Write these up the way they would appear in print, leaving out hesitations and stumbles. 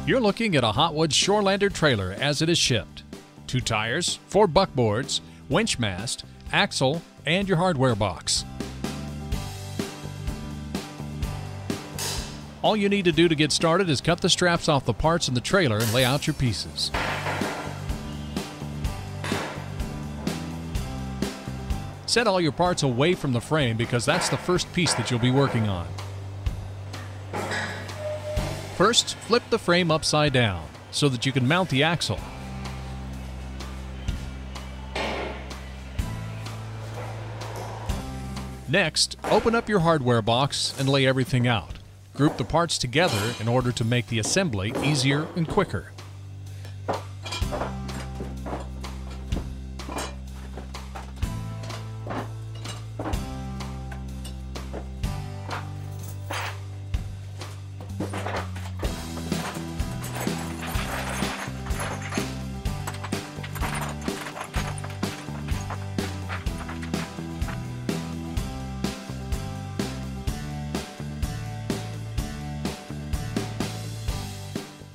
You're looking at a Hotwoods Shoreland'r trailer as it is shipped. 2 tires, 4 buckboards, winch mast, axle, and your hardware box. All you need to do to get started is cut the straps off the parts in the trailer and lay out your pieces. Set all your parts away from the frame because that's the first piece that you'll be working on. First, flip the frame upside down so that you can mount the axle. Next, open up your hardware box and lay everything out. Group the parts together in order to make the assembly easier and quicker.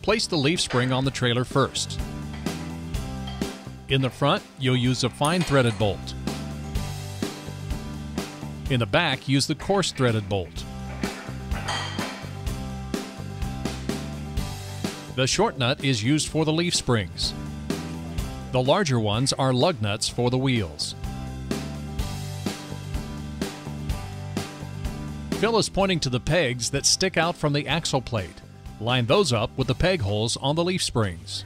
Place the leaf spring on the trailer first. In the front, you'll use a fine threaded bolt. In the back, use the coarse threaded bolt. The short nut is used for the leaf springs. The larger ones are lug nuts for the wheels. Phil is pointing to the pegs that stick out from the axle plate. Line those up with the peg holes on the leaf springs.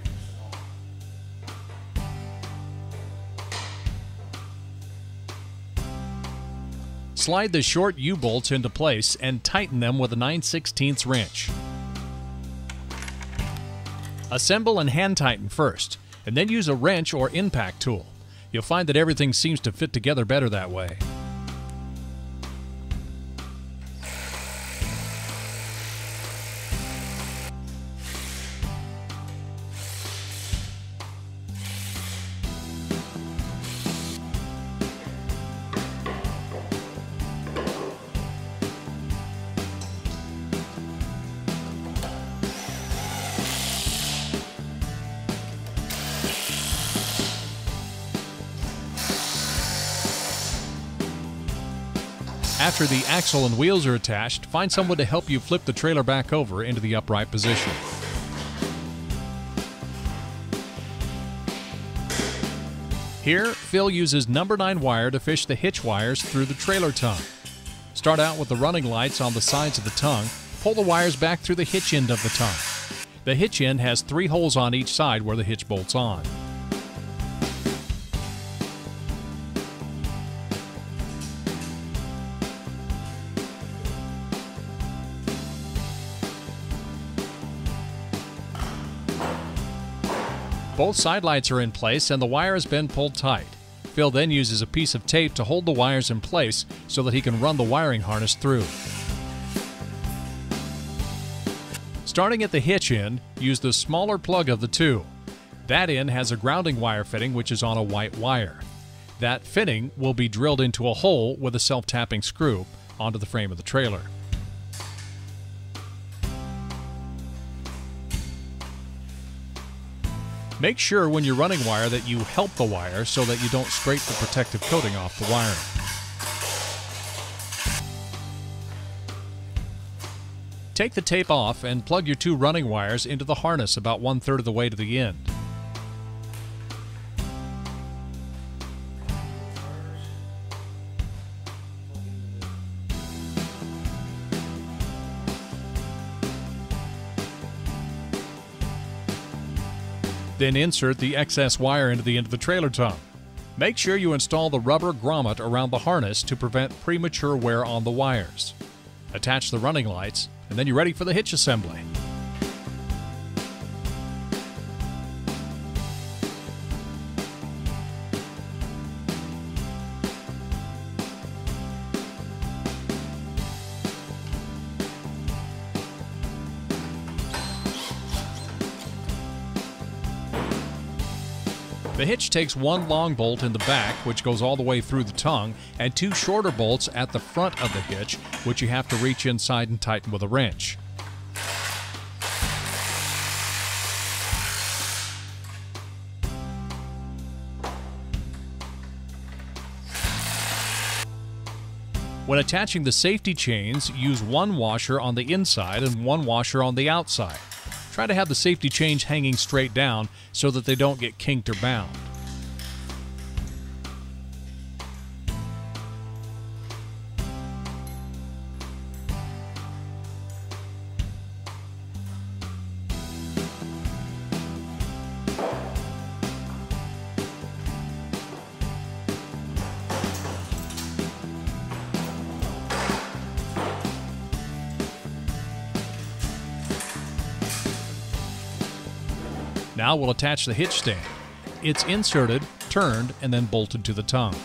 Slide the short U-bolts into place and tighten them with a 9/16 wrench. Assemble and hand tighten first, and then use a wrench or impact tool. You'll find that everything seems to fit together better that way. After the axle and wheels are attached, find someone to help you flip the trailer back over into the upright position. Here, Phil uses number 9 wire to fish the hitch wires through the trailer tongue. Start out with the running lights on the sides of the tongue. Pull the wires back through the hitch end of the tongue. The hitch end has 3 holes on each side where the hitch bolts on. Both side lights are in place and the wire has been pulled tight. Phil then uses a piece of tape to hold the wires in place so that he can run the wiring harness through. Starting at the hitch end, use the smaller plug of the two. That end has a grounding wire fitting which is on a white wire. That fitting will be drilled into a hole with a self-tapping screw onto the frame of the trailer. Make sure when you're running wire that you help the wire so that you don't scrape the protective coating off the wiring. Take the tape off and plug your 2 running wires into the harness about 1/3 of the way to the end. Then insert the excess wire into the end of the trailer tongue. Make sure you install the rubber grommet around the harness to prevent premature wear on the wires. Attach the running lights, and then you're ready for the hitch assembly. The hitch takes 1 long bolt in the back, which goes all the way through the tongue, and 2 shorter bolts at the front of the hitch, which you have to reach inside and tighten with a wrench. When attaching the safety chains, use one washer on the inside and one washer on the outside. Try to have the safety chains hanging straight down so that they don't get kinked or bound. Now we'll attach the hitch stand. It's inserted, turned, and then bolted to the tongue.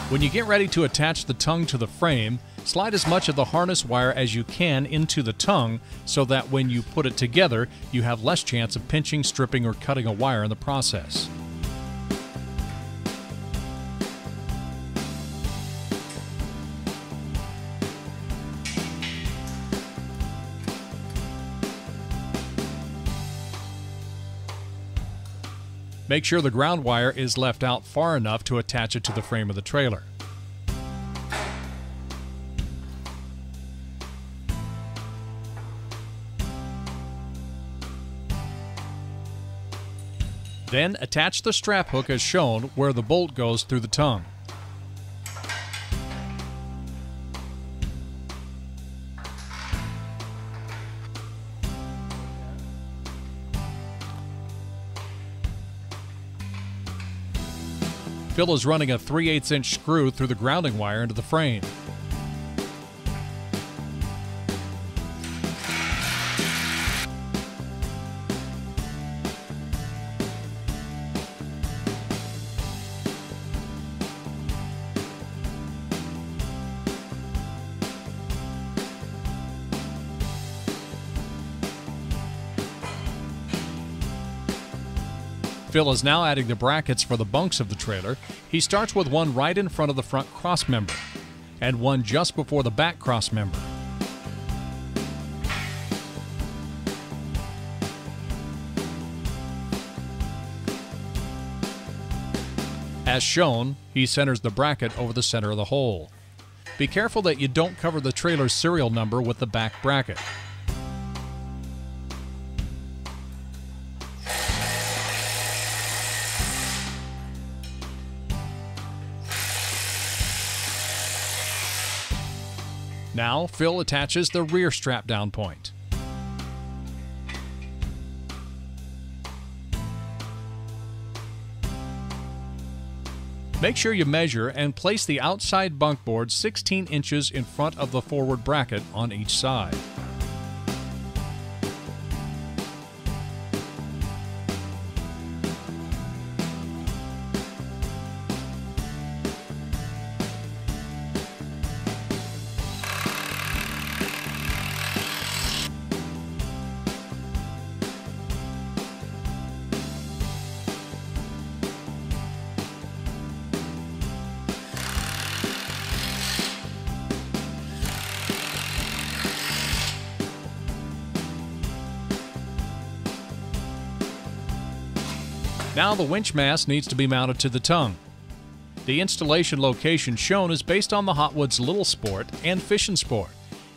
When you get ready to attach the tongue to the frame, slide as much of the harness wire as you can into the tongue so that when you put it together, you have less chance of pinching, stripping, or cutting a wire in the process. Make sure the ground wire is left out far enough to attach it to the frame of the trailer. Then attach the strap hook as shown where the bolt goes through the tongue. Phil is running a 3/8" screw through the grounding wire into the frame. Phil is now adding the brackets for the bunks of the trailer. He starts with one right in front of the front cross member and one just before the back cross member. As shown, he centers the bracket over the center of the hole. Be careful that you don't cover the trailer's serial number with the back bracket. Now, Phil attaches the rear strap down point. Make sure you measure and place the outside bunk board 16 inches in front of the forward bracket on each side. Now the winch mast needs to be mounted to the tongue. The installation location shown is based on the Hotwoods Little Sport and Fishin' Sport.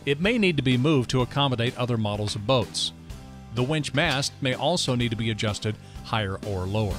It may need to be moved to accommodate other models of boats. The winch mast may also need to be adjusted higher or lower.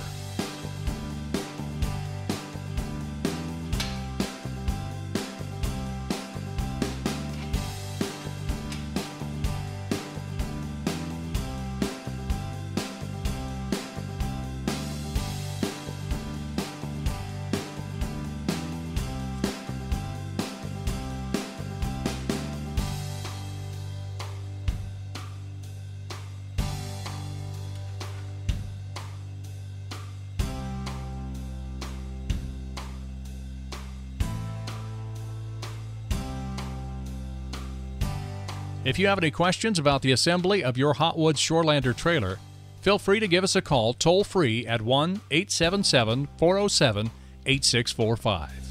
If you have any questions about the assembly of your Hotwoods Shoreland'r trailer, feel free to give us a call toll-free at 1-877-407-8645.